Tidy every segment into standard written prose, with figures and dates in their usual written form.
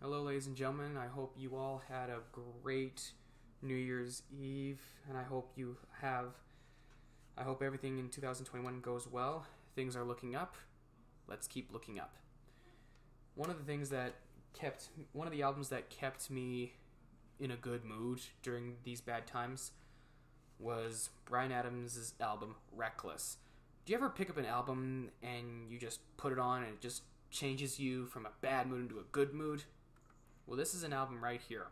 Hello, ladies and gentlemen. I hope you all had a great New Year's Eve, and I hope everything in 2021 goes well. Things are looking up. Let's keep looking up. One of the albums that kept me in a good mood during these bad times was Bryan Adams' album Reckeless. Do you ever pick up an album and you just put it on and it just changes you from a bad mood into a good mood? Well, this is an album right here.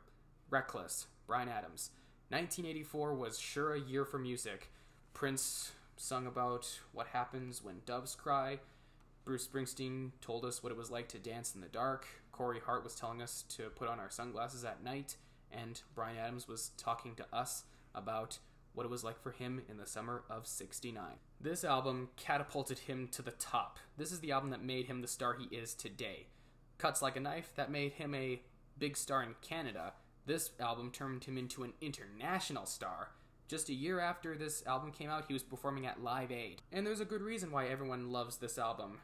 Reckeless, Bryan Adams. 1984 was sure a year for music. Prince sung about what happens when doves cry. Bruce Springsteen told us what it was like to dance in the dark. Corey Hart was telling us to put on our sunglasses at night. And Bryan Adams was talking to us about what it was like for him in the summer of '69. This album catapulted him to the top. This is the album that made him the star he is today. Cuts Like a Knife, that made him a big star in Canada. This album turned him into an international star. Just a year after this album came out, he was performing at Live Aid. And there's a good reason why everyone loves this album.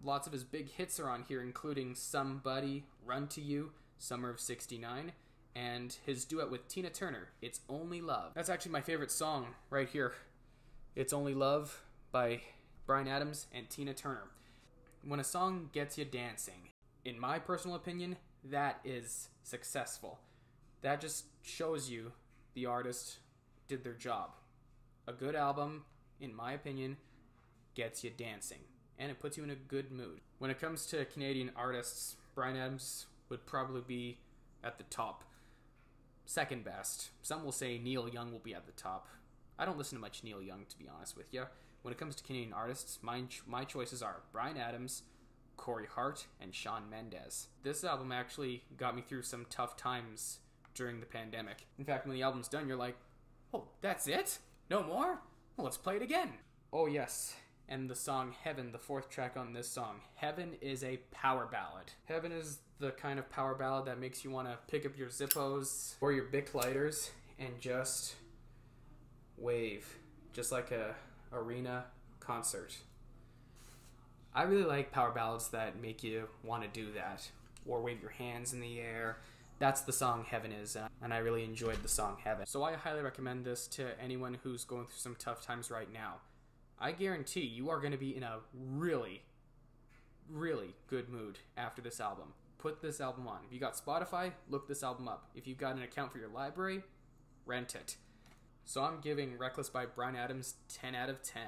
Lots of his big hits are on here, including Somebody, Run to You, Summer of '69, and his duet with Tina Turner, It's Only Love. That's actually my favorite song right here. It's Only Love by Bryan Adams and Tina Turner. When a song gets you dancing, in my personal opinion, that is successful. That just shows you the artist did their job. A good album, in my opinion, gets you dancing, and it puts you in a good mood. When it comes to Canadian artists, Bryan Adams would probably be at the top. Second best. Some will say Neil Young will be at the top. I don't listen to much Neil Young, to be honest with you. When it comes to Canadian artists, my choices are Bryan Adams, Corey Hart, and Shawn Mendes. This album actually got me through some tough times during the pandemic. In fact, when the album's done, you're like, oh, that's it? No more? Well, let's play it again. Oh yes, and the song Heaven, the fourth track on this song. Heaven is a power ballad. Heaven is the kind of power ballad that makes you want to pick up your Zippos or your Bic lighters and just wave, just like a arena concert. I really like power ballads that make you want to do that, or wave your hands in the air. That's the song Heaven is, and I really enjoyed the song Heaven. So I highly recommend this to anyone who's going through some tough times right now. I guarantee you are going to be in a really, really good mood after this album. Put this album on. If you got Spotify, look this album up. If you've got an account for your library, rent it. So I'm giving Reckless by Bryan Adams 10 out of 10.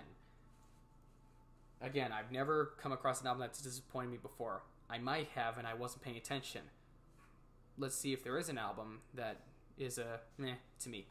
Again, I've never come across an album that's disappointed me before. I might have, and I wasn't paying attention. Let's see if there is an album that is a meh to me.